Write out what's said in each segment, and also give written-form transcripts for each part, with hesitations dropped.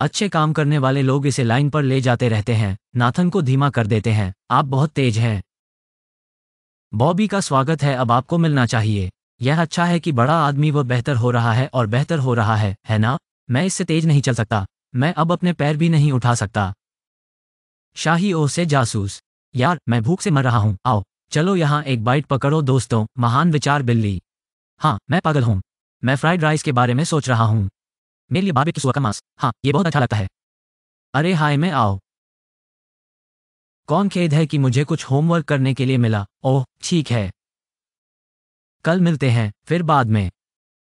अच्छे काम करने वाले लोग इसे लाइन पर ले जाते रहते हैं, नाथन को धीमा कर देते हैं। आप बहुत तेज हैं। बॉबी का स्वागत है, अब आपको मिलना चाहिए। यह अच्छा है कि बड़ा आदमी वो बेहतर हो रहा है और बेहतर हो रहा है ना? मैं इससे तेज नहीं चल सकता। मैं अब अपने पैर भी नहीं उठा सकता। शाही ओर से जासूस। यार, मैं भूख से मर रहा हूँ। आओ चलो यहाँ एक बाइट पकड़ो दोस्तों। महान विचार बिल्ली। हाँ, मैं पागल हूँ। मैं फ्राइड राइस के बारे में सोच रहा हूँ। मेरे लिए बारबेक्यू सुअर का मांस। हाँ, ये बहुत अच्छा लगता है। अरे हाय में आओ। कौन खेद है कि मुझे कुछ होमवर्क करने के लिए मिला। ओह ठीक है, कल मिलते हैं, फिर बाद में।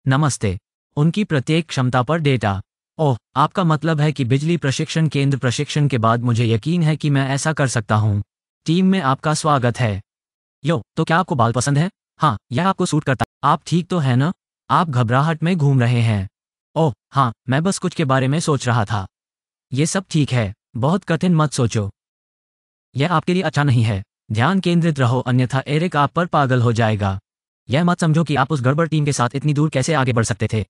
नमस्ते। उनकी प्रत्येक क्षमता पर डेटा। ओह, आपका मतलब है कि बिजली प्रशिक्षण केंद्र प्रशिक्षण के बाद मुझे यकीन है कि मैं ऐसा कर सकता हूँ। टीम में आपका स्वागत है। यो, तो क्या आपको बाल पसंद है? हाँ, यह आपको सूट करता है। आप ठीक तो है ना? आप घबराहट में घूम रहे हैं। ओह हाँ, मैं बस कुछ के बारे में सोच रहा था। ये सब ठीक है, बहुत कठिन मत सोचो। यह आपके लिए अच्छा नहीं है। ध्यान केंद्रित रहो, अन्यथा एरिक आप पर पागल हो जाएगा। यह मत समझो कि आप उस गड़बड़ टीम के साथ इतनी दूर कैसे आगे बढ़ सकते थे।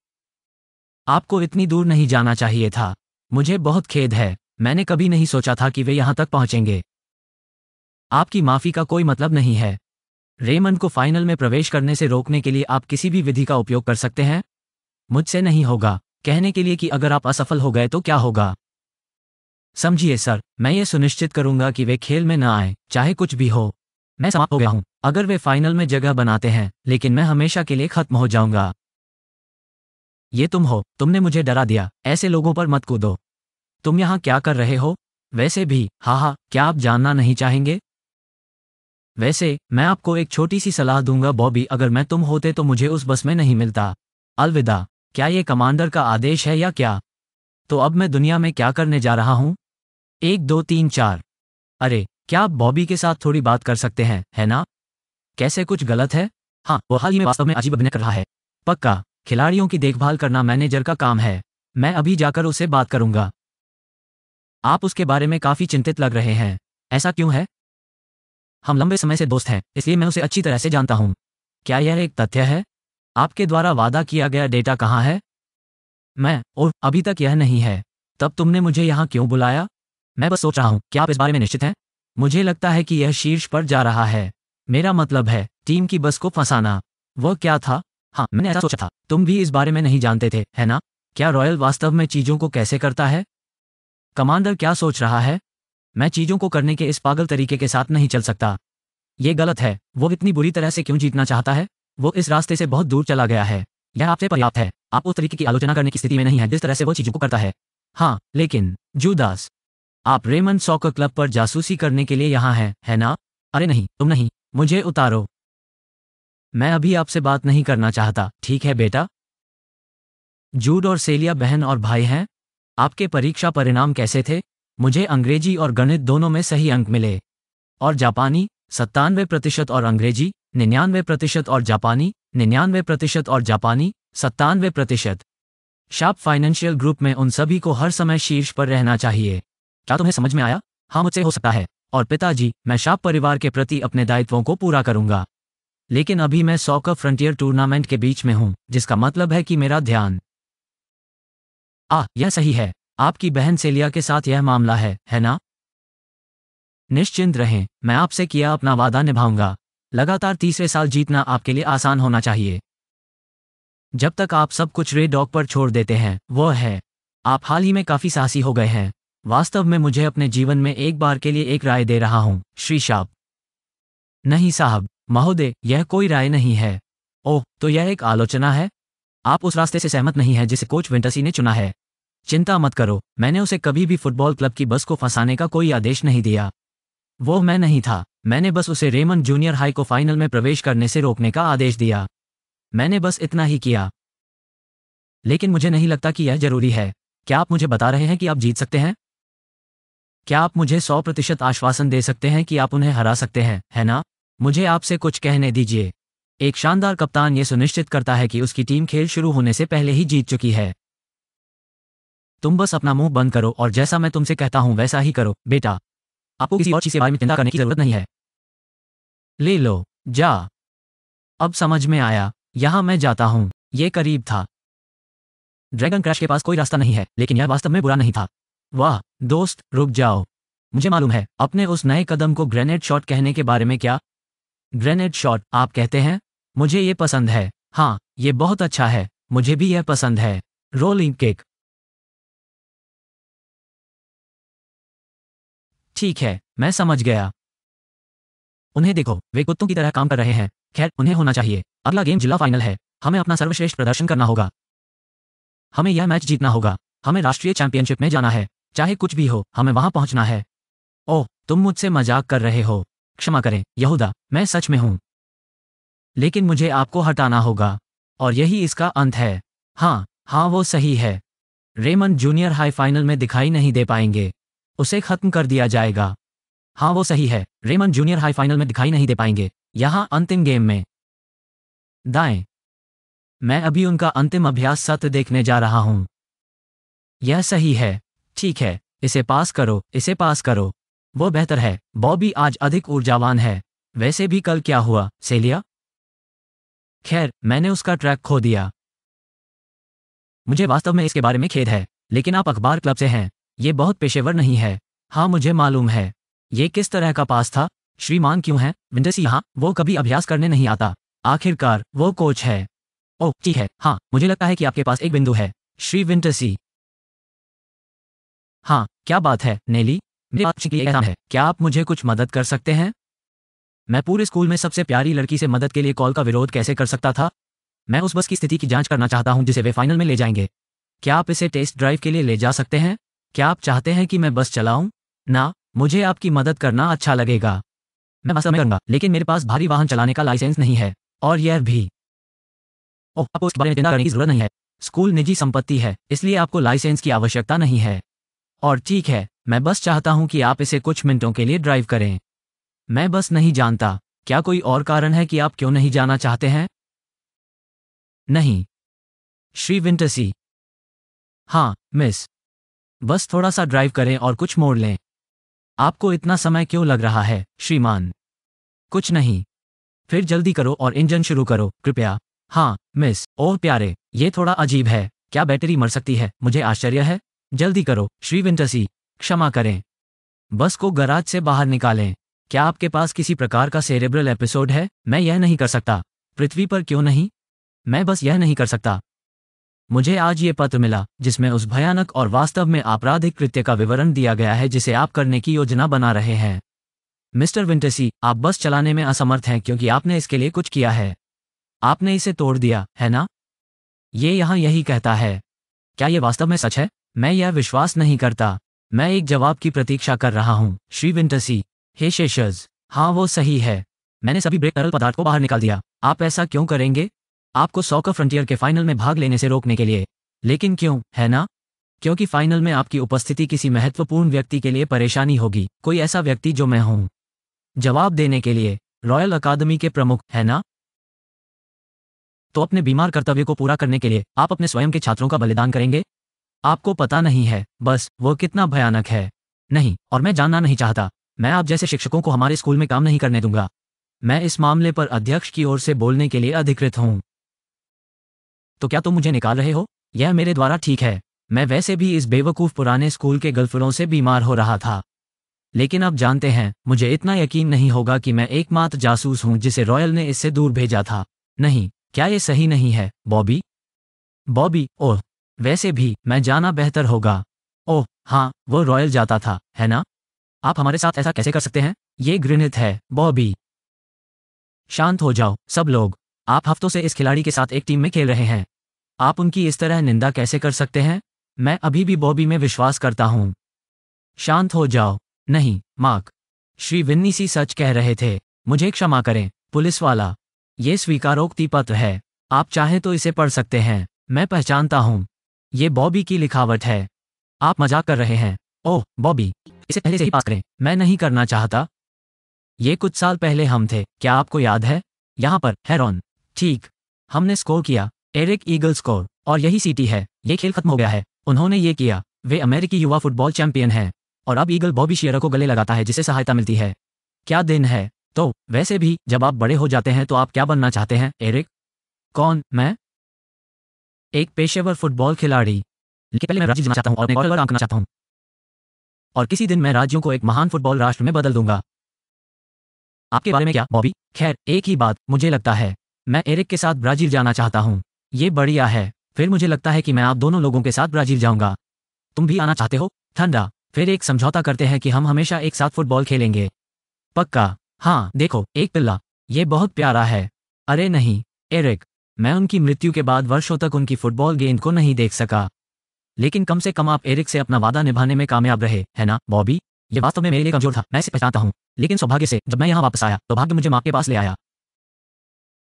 आपको इतनी दूर नहीं जाना चाहिए था। मुझे बहुत खेद है, मैंने कभी नहीं सोचा था कि वे यहाँ तक पहुँचेंगे। आपकी माफ़ी का कोई मतलब नहीं है। रेमंड को फाइनल में प्रवेश करने से रोकने के लिए आप किसी भी विधि का उपयोग कर सकते हैं। मुझसे नहीं होगा कहने के लिए कि अगर आप असफल हो गए तो क्या होगा। समझिए सर, मैं ये सुनिश्चित करूंगा कि वे खेल में न आए, चाहे कुछ भी हो। मैं समाप्त हो गया हूं। अगर वे फाइनल में जगह बनाते हैं, लेकिन मैं हमेशा के लिए खत्म हो जाऊंगा। ये तुम हो, तुमने मुझे डरा दिया। ऐसे लोगों पर मत कूदो। तुम यहाँ क्या कर रहे हो? वैसे भी, हाँ, क्या आप जानना नहीं चाहेंगे? वैसे, मैं आपको एक छोटी सी सलाह दूंगा बॉबी, अगर मैं तुम होते तो मुझे उस बस में नहीं मिलता। अलविदा। क्या ये कमांडर का आदेश है या क्या? तो अब मैं दुनिया में क्या करने जा रहा हूँ? 1 2 3 4। अरे, क्या आप बॉबी के साथ थोड़ी बात कर सकते हैं, है ना? कैसे कुछ गलत है? हाँ, वो हाल ही में वास्तव में अजीब अभिनय कर रहा है। पक्का, खिलाड़ियों की देखभाल करना मैनेजर का काम है। मैं अभी जाकर उससे बात करूंगा। आप उसके बारे में काफी चिंतित लग रहे हैं। ऐसा क्यों है? हम लंबे समय से दोस्त हैं, इसलिए मैं उसे अच्छी तरह से जानता हूँ। क्या यह एक तथ्य है? आपके द्वारा वादा किया गया डेटा कहाँ है? ओह, अभी तक यह नहीं है। तब तुमने मुझे यहाँ क्यों बुलाया? मैं बस सोच रहा हूँ, क्या आप इस बारे में निश्चित हैं? मुझे लगता है कि यह शीर्ष पर जा रहा है। मेरा मतलब है, टीम की बस को फंसाना। वह क्या था? हाँ, मैंने ऐसा सोचा था। तुम भी इस बारे में नहीं जानते थे, है ना? क्या रॉयल वास्तव में चीजों को कैसे करता है? कमांडर क्या सोच रहा है? मैं चीजों को करने के इस पागल तरीके के साथ नहीं चल सकता। ये गलत है। वो इतनी बुरी तरह से क्यों जीतना चाहता है? वो इस रास्ते से बहुत दूर चला गया है। यह आपसे पर्याप्त है। आप उस तरीके की आलोचना करने की स्थिति में नहीं है जिस तरह से वो चीजों को करता है। हाँ, लेकिन जूदास, आप रेमंड सॉकर क्लब पर जासूसी करने के लिए यहाँ हैं, है ना? अरे नहीं, तुम नहीं। मुझे उतारो। मैं अभी आपसे बात नहीं करना चाहता, ठीक है बेटा? जूड और सेलिया बहन और भाई हैं? आपके परीक्षा परिणाम कैसे थे? मुझे अंग्रेजी और गणित दोनों में सही अंक मिले। और जापानी 97% और अंग्रेजी 99% और जापानी 99% और जापानी 97%। शार्प फाइनेंशियल ग्रुप में उन सभी को हर समय शीर्ष पर रहना चाहिए। क्या तुम्हें समझ में आया? हाँ, मुझसे हो सकता है। और पिताजी, मैं शार्प परिवार के प्रति अपने दायित्वों को पूरा करूंगा। लेकिन अभी मैं सॉकर फ्रंटियर टूर्नामेंट के बीच में हूं, जिसका मतलब है कि मेरा ध्यान। यह सही है। आपकी बहन सेलिया के साथ यह मामला है ना? निश्चिंत रहें, मैं आपसे किया अपना वादा निभाऊंगा। लगातार तीसरे साल जीतना आपके लिए आसान होना चाहिए। जब तक आप सब कुछ रेड डॉग पर छोड़ देते हैं, वो है। आप हाल ही में काफी साहसी हो गए हैं। वास्तव में मुझे अपने जीवन में एक बार के लिए एक राय दे रहा हूं, श्री शार्प। नहीं साहब, महोदय, यह कोई राय नहीं है। ओह, तो यह एक आलोचना है? आप उस रास्ते से सहमत नहीं हैं जिसे कोच विंटरसी ने चुना है। चिंता मत करो, मैंने उसे कभी भी फुटबॉल क्लब की बस को फंसाने का कोई आदेश नहीं दिया। वो मैं नहीं था। मैंने बस उसे रेमंड जूनियर हाई को फाइनल में प्रवेश करने से रोकने का आदेश दिया। मैंने बस इतना ही किया। लेकिन मुझे नहीं लगता कि यह जरूरी है। क्या आप मुझे बता रहे हैं कि आप जीत सकते हैं? क्या आप मुझे 100% आश्वासन दे सकते हैं कि आप उन्हें हरा सकते हैं, है ना? मुझे आपसे कुछ कहने दीजिए। एक शानदार कप्तान ये सुनिश्चित करता है कि उसकी टीम खेल शुरू होने से पहले ही जीत चुकी है। तुम बस अपना मुंह बंद करो और जैसा मैं तुमसे कहता हूं वैसा ही करो, बेटा। आपको किसी और चीज के बारे में चिंता करने की जरूरत नहीं है। ले लो, जा। अब समझ में आया। यहां मैं जाता हूं। ये करीब था। ड्रैगन क्रैश के पास कोई रास्ता नहीं है, लेकिन यह वास्तव में बुरा नहीं था। वाह दोस्त, रुक जाओ। मुझे मालूम है, अपने उस नए कदम को ग्रेनेड शॉट कहने के बारे में क्या? ग्रेनेड शॉट आप कहते हैं? मुझे ये पसंद है। हाँ, ये बहुत अच्छा है, मुझे भी यह पसंद है। Rolling kick. ठीक है, मैं समझ गया। उन्हें देखो, वे कुत्तों की तरह काम कर रहे हैं। खैर, उन्हें होना चाहिए। अगला गेम जिला फाइनल है। हमें अपना सर्वश्रेष्ठ प्रदर्शन करना होगा। हमें यह मैच जीतना होगा। हमें राष्ट्रीय चैंपियनशिप में जाना है। चाहे कुछ भी हो, हमें वहां पहुंचना है। ओह, तुम मुझसे मजाक कर रहे हो। क्षमा करें यहूदा, मैं सच में हूं। लेकिन मुझे आपको हटाना होगा। और यही इसका अंत है। हाँ हाँ, वो सही है। रेमंड जूनियर हाई फाइनल में दिखाई नहीं दे पाएंगे। उसे खत्म कर दिया जाएगा। हाँ, वो सही है। रेमंड जूनियर हाई फाइनल में दिखाई नहीं दे पाएंगे। यहाँ अंतिम गेम में दाएं। मैं अभी उनका अंतिम अभ्यास सत्र देखने जा रहा हूं। यह सही है। ठीक है, इसे पास करो, इसे पास करो। वो बेहतर है। बॉबी आज अधिक ऊर्जावान है। वैसे भी कल क्या हुआ, सेलिया? खैर, मैंने उसका ट्रैक खो दिया। मुझे वास्तव में इसके बारे में खेद है, लेकिन आप अखबार क्लब से हैं। ये बहुत पेशेवर नहीं है। हाँ, मुझे मालूम है। ये किस तरह का पास था? श्रीमान क्यों हैं? विंटरसी यहाँ, वो कभी अभ्यास करने नहीं आता। आखिरकार, वो कोच है। ओह ठीक है, हाँ, मुझे लगता है कि आपके पास एक बिंदु है, श्री विंटरसी। हाँ, क्या बात है, नेली? मेरे पास के लिए एहसान है। क्या आप मुझे कुछ मदद कर सकते हैं? मैं पूरे स्कूल में सबसे प्यारी लड़की से मदद के लिए कॉल का विरोध कैसे कर सकता था? मैं उस बस की स्थिति की जांच करना चाहता हूं जिसे वे फाइनल में ले जाएंगे। क्या आप इसे टेस्ट ड्राइव के लिए ले जा सकते हैं? क्या आप चाहते हैं कि मैं बस चलाऊं? ना, मुझे आपकी मदद करना अच्छा लगेगा। मैं वास्तव में करूंगा, लेकिन मेरे पास भारी वाहन चलाने का लाइसेंस नहीं है। और यह भी। ओह, आपको इस बारे में चिंता करने की जरूरत नहीं है। स्कूल निजी संपत्ति है, इसलिए आपको लाइसेंस की आवश्यकता नहीं है। और ठीक है, मैं बस चाहता हूं कि आप इसे कुछ मिनटों के लिए ड्राइव करें। मैं बस नहीं जानता, क्या कोई और कारण है कि आप क्यों नहीं जाना चाहते हैं? नहीं। श्री विंटरसी। हाँ, मिस। बस थोड़ा सा ड्राइव करें और कुछ मोड़ लें। आपको इतना समय क्यों लग रहा है, श्रीमान? कुछ नहीं। फिर जल्दी करो और इंजन शुरू करो, कृपया। हाँ, मिस। ओह प्यारे, ये थोड़ा अजीब है। क्या बैटरी मर सकती है? मुझे आश्चर्य है। जल्दी करो, श्री विंटरसी। क्षमा करें। बस को गराज से बाहर निकालें। क्या आपके पास किसी प्रकार का सेरेब्रल एपिसोड है? मैं यह नहीं कर सकता। पृथ्वी पर क्यों नहीं? मैं बस यह नहीं कर सकता। मुझे आज ये पत्र मिला, जिसमें उस भयानक और वास्तव में आपराधिक कृत्य का विवरण दिया गया है जिसे आप करने की योजना बना रहे हैं। मिस्टर विंटरसी, आप बस चलाने में असमर्थ हैं क्योंकि आपने इसके लिए कुछ किया है। आपने इसे तोड़ दिया, है ना? ये यहाँ यही कहता है। क्या ये वास्तव में सच है? मैं यह विश्वास नहीं करता। मैं एक जवाब की प्रतीक्षा कर रहा हूँ, श्री विंटरसी। हे शेषर्स। हाँ, वो सही है। मैंने सभी ब्रेक तरल पदार्थ को बाहर निकाल दिया। आप ऐसा क्यों करेंगे? आपको सॉकर फ्रंटियर के फाइनल में भाग लेने से रोकने के लिए। लेकिन क्यों, है ना? क्योंकि फाइनल में आपकी उपस्थिति किसी महत्वपूर्ण व्यक्ति के लिए परेशानी होगी, कोई ऐसा व्यक्ति जो मैं हूं। जवाब देने के लिए, रॉयल अकादमी के प्रमुख, है ना? तो अपने बीमार कर्तव्य को पूरा करने के लिए आप अपने स्वयं के छात्रों का बलिदान करेंगे? आपको पता नहीं है, बस, वो कितना भयानक है। नहीं, और मैं जानना नहीं चाहता। मैं आप जैसे शिक्षकों को हमारे स्कूल में काम नहीं करने दूंगा। मैं इस मामले पर अध्यक्ष की ओर से बोलने के लिए अधिकृत हूं। तो क्या तुम मुझे निकाल रहे हो? यह मेरे द्वारा ठीक है। मैं वैसे भी इस बेवकूफ़ पुराने स्कूल के गर्लफ्रेंडों से बीमार हो रहा था। लेकिन अब जानते हैं, मुझे इतना यकीन नहीं होगा कि मैं एकमात्र जासूस हूं जिसे रॉयल ने इससे दूर भेजा था। नहीं, क्या ये सही नहीं है, बॉबी? बॉबी, ओह, वैसे भी, मैं जाना बेहतर होगा। ओह, हाँ, वो रॉयल जाता था, है ना? आप हमारे साथ ऐसा कैसे कर सकते हैं? ये घृणित है, बॉबी। शांत हो जाओ, सब लोग। आप हफ्तों से इस खिलाड़ी के साथ एक टीम में खेल रहे हैं। आप उनकी इस तरह निंदा कैसे कर सकते हैं? मैं अभी भी बॉबी में विश्वास करता हूँ। शांत हो जाओ। नहीं, मार्क। श्री विन्नीसी सच कह रहे थे। मुझे क्षमा करें, पुलिस वाला। ये स्वीकारोक्ति पत्र है। आप चाहें तो इसे पढ़ सकते हैं। मैं पहचानता हूँ। ये बॉबी की लिखावट है। आप मजाक कर रहे हैं। ओह, बॉबी, इसे पहले से ही पास करें। मैं नहीं करना चाहता। ये कुछ साल पहले हम थे, क्या आपको याद है? यहाँ पर, हेरॉन। ठीक। हमने स्कोर किया, एरिक ईगल स्कोर, और यही सीटी है। ये खेल खत्म हो गया है। उन्होंने ये किया। वे अमेरिकी युवा फुटबॉल चैंपियन हैं। और अब ईगल बॉबी शियर को गले लगाता है जिसे सहायता मिलती है। क्या दिन है? तो वैसे भी, जब आप बड़े हो जाते हैं तो आप क्या बनना चाहते हैं, एरिक? कौन, मैं? एक पेशेवर फुटबॉल खिलाड़ी। लेकिन पहले मैं राज्य जीतना चाहता हूँ और अपने कौशल पर काम करना चाहता हूँ। और किसी दिन मैं राज्यों को एक महान फुटबॉल राष्ट्र में बदल दूंगा। आपके बारे में क्या, बॉबी? खैर, एक ही बात, मुझे लगता है मैं एरिक के साथ ब्राजील जाना चाहता हूँ। ये बढ़िया है। फिर मुझे लगता है कि मैं आप दोनों लोगों के साथ ब्राजील जाऊंगा। तुम भी आना चाहते हो? ठंडा। फिर एक समझौता करते हैं कि हम हमेशा एक साथ फुटबॉल खेलेंगे। पक्का। हाँ, देखो, एक पिल्ला। ये बहुत प्यारा है। अरे नहीं, एरिक, मैं उनकी मृत्यु के बाद वर्षों तक उनकी फुटबॉल गेंद को नहीं देख सका। लेकिन कम से कम आप एरिक से अपना वादा निभाने में कामयाब रहे, है ना, बॉबी? ये वास्तव में मेरे लिए कमजोर था, मैं इसे पहचानता हूँ। लेकिन सौभाग्य से जब मैं यहाँ वापस आया तो भाग्य मुझे माँ के पास ले आया।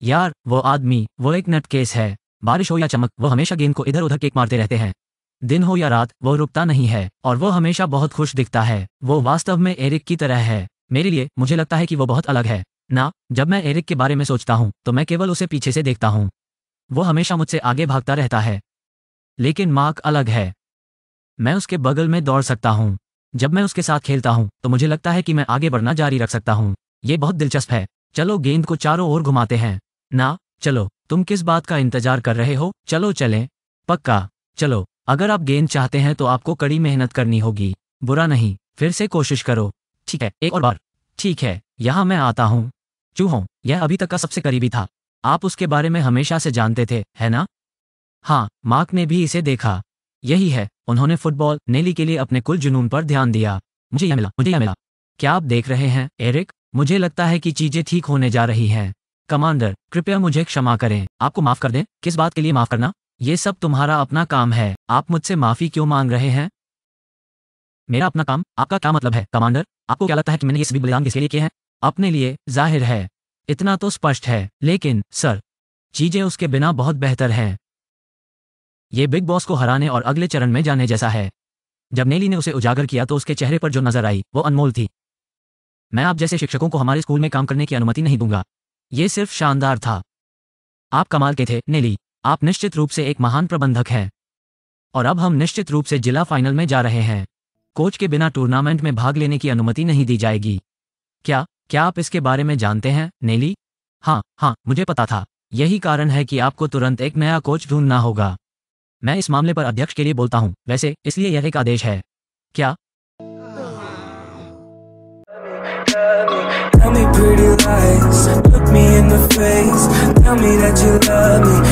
यार, वो आदमी, वो एक नटकेस है। बारिश हो या चमक, वो हमेशा गेंद को इधर उधर किक मारते रहते हैं। दिन हो या रात, वो रुकता नहीं है और वो हमेशा बहुत खुश दिखता है। वो वास्तव में एरिक की तरह है। मेरे लिए मुझे लगता है कि वो बहुत अलग है ना। जब मैं एरिक के बारे में सोचता हूँ तो मैं केवल उसे पीछे से देखता हूँ। वो हमेशा मुझसे आगे भागता रहता है। लेकिन मार्क अलग है। मैं उसके बगल में दौड़ सकता हूँ। जब मैं उसके साथ खेलता हूँ तो मुझे लगता है कि मैं आगे बढ़ना जारी रख सकता हूँ। ये बहुत दिलचस्प है। चलो गेंद को चारों ओर घुमाते हैं ना। चलो, तुम किस बात का इंतजार कर रहे हो? चलो चलें। पक्का। चलो, अगर आप गेंद चाहते हैं तो आपको कड़ी मेहनत करनी होगी। बुरा नहीं, फिर से कोशिश करो। ठीक है, एक और बार। ठीक है, यहाँ मैं आता हूँ। चूहों, यह अभी तक का सबसे करीबी था। आप उसके बारे में हमेशा से जानते थे, है ना? हाँ, मार्क ने भी इसे देखा। यही है, उन्होंने फुटबॉल नेली के लिए अपने कुल जुनून पर ध्यान दिया। मुझे यह मिला, मुझे यह मिला। क्या आप देख रहे हैं, एरिक? मुझे लगता है कि चीजें ठीक होने जा रही हैं। कमांडर, कृपया मुझे क्षमा करें। आपको माफ कर दें? किस बात के लिए माफ करना? ये सब तुम्हारा अपना काम है। आप मुझसे माफी क्यों मांग रहे हैं? मेरा अपना काम? आपका क्या मतलब है, कमांडर? आपको क्या लगता है कि मैंने ये सभी बलिदान किसके लिए किए हैं? अपने लिए, जाहिर है। इतना तो स्पष्ट है। लेकिन सर, चीजें उसके बिना बहुत बेहतर हैं। ये बिग बॉस को हराने और अगले चरण में जाने जैसा है। जब नेली ने उसे उजागर किया तो उसके चेहरे पर जो नजर आई वो अनमोल थी। मैं आप जैसे शिक्षकों को हमारे स्कूल में काम करने की अनुमति नहीं दूंगा। ये सिर्फ शानदार था। आप कमाल के थे, नेली। आप निश्चित रूप से एक महान प्रबंधक हैं। और अब हम निश्चित रूप से जिला फाइनल में जा रहे हैं। कोच के बिना टूर्नामेंट में भाग लेने की अनुमति नहीं दी जाएगी। क्या आप इसके बारे में जानते हैं, नेली? हाँ, मुझे पता था। यही कारण है कि आपको तुरंत एक नया कोच ढूंढना होगा। मैं इस मामले पर अध्यक्ष के लिए बोलता हूँ, वैसे इसलिए यह एक आदेश है। क्या? Tell me pretty lies, look me in the face, tell me that you love me.